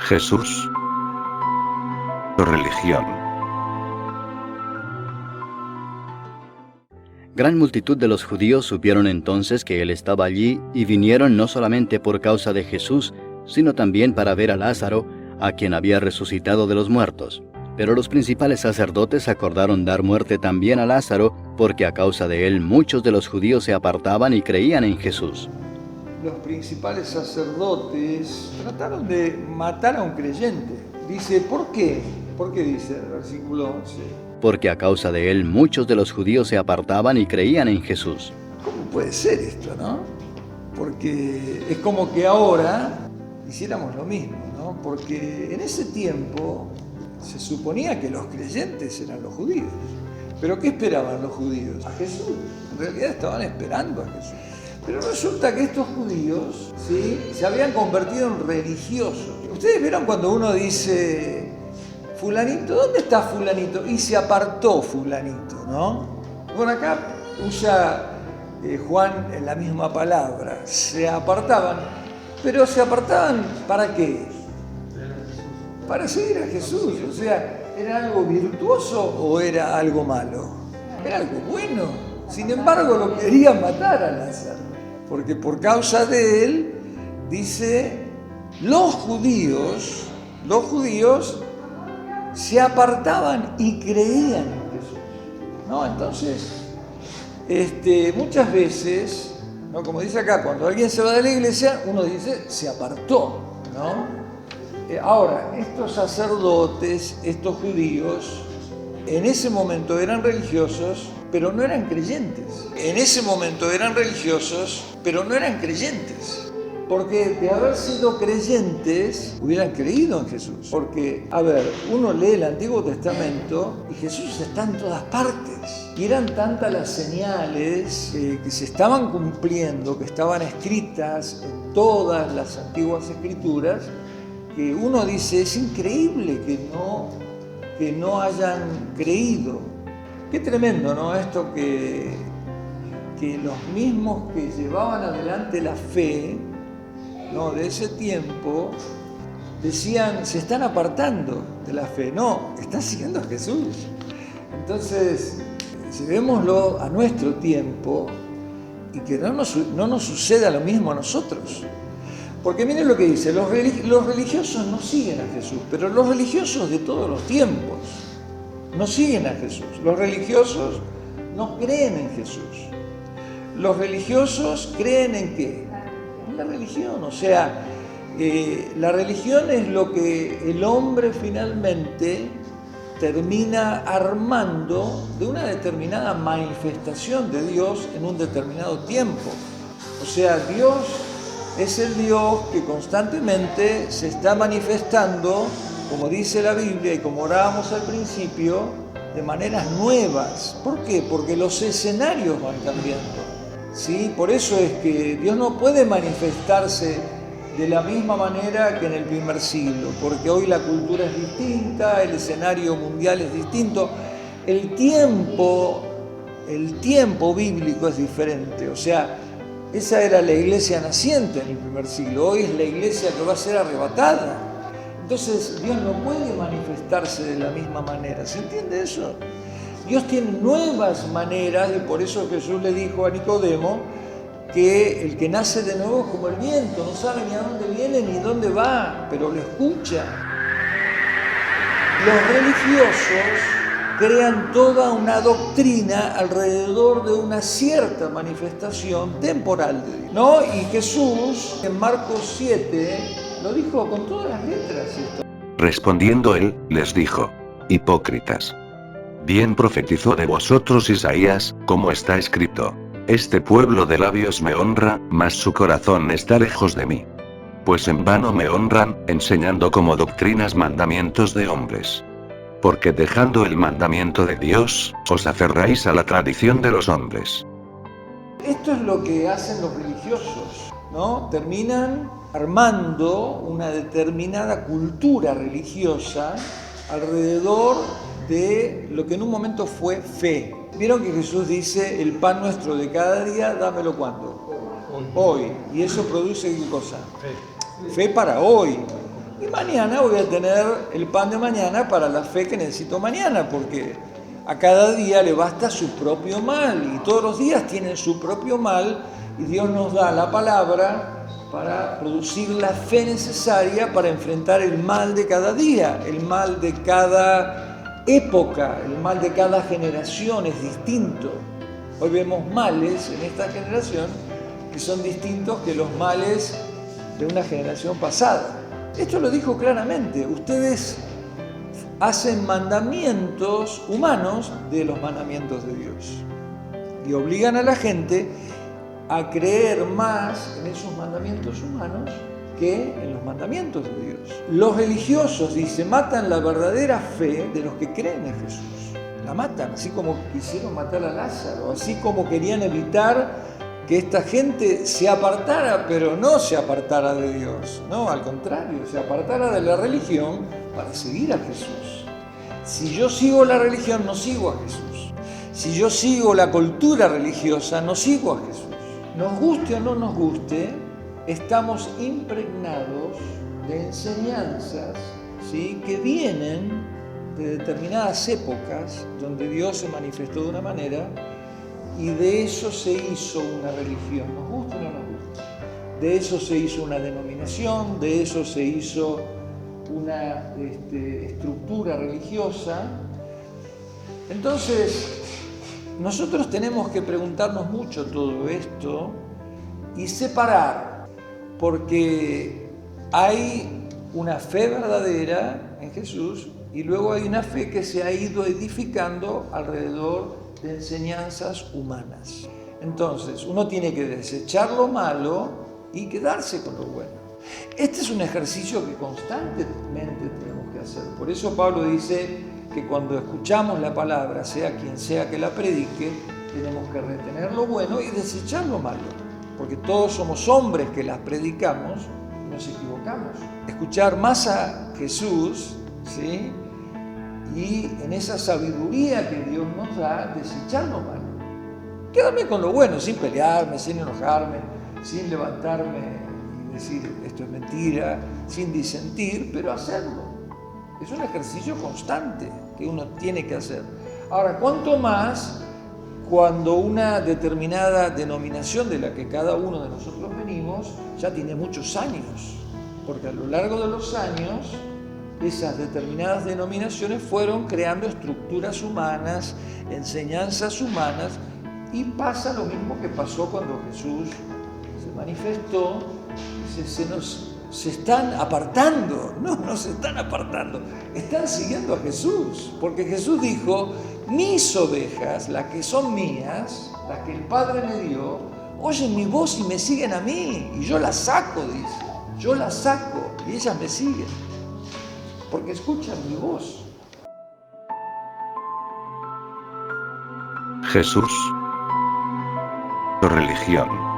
Jesús. Religión. Gran multitud de los judíos supieron entonces que él estaba allí y vinieron no solamente por causa de Jesús, sino también para ver a Lázaro, a quien había resucitado de los muertos. Pero los principales sacerdotes acordaron dar muerte también a Lázaro, porque a causa de él muchos de los judíos se apartaban y creían en Jesús. Los principales sacerdotes trataron de matar a un creyente. Dice, ¿por qué? ¿Por qué dice el versículo 11? Porque a causa de él muchos de los judíos se apartaban y creían en Jesús. ¿Cómo puede ser esto, no? Porque es como que ahora hiciéramos lo mismo, ¿no? Porque en ese tiempo se suponía que los creyentes eran los judíos. ¿Pero qué esperaban los judíos? A Jesús. En realidad estaban esperando a Jesús. Pero resulta que estos judíos, ¿sí?, se habían convertido en religiosos. Ustedes vieron cuando uno dice, fulanito, ¿dónde está fulanito? Y se apartó fulanito, ¿no? Bueno, acá usa Juan la misma palabra, se apartaban. Pero se apartaban ¿para qué? Para seguir a Jesús. O sea, ¿era algo virtuoso o era algo malo? Era algo bueno. Sin embargo, lo querían matar a Lázaro. Porque por causa de él, dice, los judíos se apartaban y creían en Jesús, ¿no? Entonces, muchas veces, ¿no?, como dice acá, cuando alguien se va de la iglesia, uno dice, se apartó, ¿no? Ahora, estos sacerdotes, estos judíos, en ese momento eran religiosos, pero no eran creyentes. En ese momento eran religiosos, pero no eran creyentes. Porque de haber sido creyentes, hubieran creído en Jesús. Porque, a ver, uno lee el Antiguo Testamento y Jesús está en todas partes. Y eran tantas las señales que se estaban cumpliendo, que estaban escritas en todas las antiguas escrituras, que uno dice, es increíble que no hayan creído. Qué tremendo, ¿no? Esto que los mismos que llevaban adelante la fe, ¿no?, de ese tiempo, decían, se están apartando de la fe. No, están siguiendo a Jesús. Entonces, llevémoslo a nuestro tiempo y que no nos suceda lo mismo a nosotros. Porque miren lo que dice, los religiosos no siguen a Jesús, pero los religiosos de todos los tiempos no siguen a Jesús. Los religiosos no creen en Jesús. Los religiosos creen en ¿qué? En la religión. O sea, la religión es lo que el hombre finalmente termina armando de una determinada manifestación de Dios en un determinado tiempo. O sea, Dios es el Dios que constantemente se está manifestando, como dice la Biblia y como orábamos al principio, de maneras nuevas. ¿Por qué? Porque los escenarios van cambiando, ¿sí? Por eso es que Dios no puede manifestarse de la misma manera que en el primer siglo, porque hoy la cultura es distinta, el escenario mundial es distinto, el tiempo bíblico es diferente. O sea, esa era la iglesia naciente en el primer siglo, hoy es la iglesia que va a ser arrebatada. Entonces Dios no puede manifestarse de la misma manera, ¿se entiende eso? Dios tiene nuevas maneras y por eso Jesús le dijo a Nicodemo que el que nace de nuevo es como el viento, no sabe ni a dónde viene ni dónde va, pero lo escucha. Los religiosos crean toda una doctrina alrededor de una cierta manifestación temporal de Dios, ¿no? Y Jesús en Marcos 7 lo dijo con todas las letras esto. Respondiendo él, les dijo: hipócritas. Bien profetizó de vosotros Isaías, como está escrito: este pueblo de labios me honra, mas su corazón está lejos de mí. Pues en vano me honran, enseñando como doctrinas mandamientos de hombres. Porque dejando el mandamiento de Dios, os aferráis a la tradición de los hombres. Esto es lo que hacen los religiosos, ¿no? Terminan armando una determinada cultura religiosa alrededor de lo que en un momento fue fe. Vieron que Jesús dice, el pan nuestro de cada día, dámelo ¿cuándo? Hoy. ¿Y eso produce qué cosa? Fe para hoy. y mañana voy a tener el pan de mañana para la fe que necesito mañana, porque a cada día le basta su propio mal y todos los días tienen su propio mal y Dios nos da la palabra para producir la fe necesaria para enfrentar el mal de cada día, el mal de cada época, el mal de cada generación es distinto. Hoy vemos males en esta generación que son distintos que los males de una generación pasada. Esto lo dijo claramente, ustedes hacen mandamientos humanos de los mandamientos de Dios y obligan a la gente a creer más en esos mandamientos humanos que en los mandamientos de Dios. Los religiosos, dice, matan la verdadera fe de los que creen en Jesús. La matan, así como quisieron matar a Lázaro, así como querían evitar que esta gente se apartara, pero no se apartara de Dios, no, al contrario, se apartara de la religión para seguir a Jesús. Si yo sigo la religión, no sigo a Jesús. Si yo sigo la cultura religiosa, no sigo a Jesús. Nos guste o no nos guste, estamos impregnados de enseñanzas, ¿sí?, que vienen de determinadas épocas donde Dios se manifestó de una manera y de eso se hizo una religión, nos guste o no nos guste. De eso se hizo una denominación, de eso se hizo una estructura religiosa. Entonces, nosotros tenemos que preguntarnos mucho todo esto y separar, porque hay una fe verdadera en Jesús y luego hay una fe que se ha ido edificando alrededor de enseñanzas humanas. Entonces, uno tiene que desechar lo malo y quedarse con lo bueno. Este es un ejercicio que constantemente tenemos que hacer. Por eso Pablo dice que cuando escuchamos la palabra, sea quien sea que la predique, tenemos que retener lo bueno y desechar lo malo. Porque todos somos hombres que las predicamos y nos equivocamos. Escuchar más a Jesús, ¿sí?, y en esa sabiduría que Dios nos da, desechar lo malo. Quedarme con lo bueno, sin pelearme, sin enojarme, sin levantarme y decir esto es mentira, sin disentir, pero hacerlo. Es un ejercicio constante que uno tiene que hacer. Ahora, ¿cuánto más cuando una determinada denominación de la que cada uno de nosotros venimos ya tiene muchos años? Porque a lo largo de los años esas determinadas denominaciones fueron creando estructuras humanas, enseñanzas humanas, y pasa lo mismo que pasó cuando Jesús se manifestó. Se están apartando, no se están apartando, están siguiendo a Jesús, porque Jesús dijo, mis ovejas, las que son mías, las que el Padre me dio, oyen mi voz y me siguen a mí, y yo las saco, dice, yo las saco y ellas me siguen, porque escuchan mi voz. Jesús. Religión.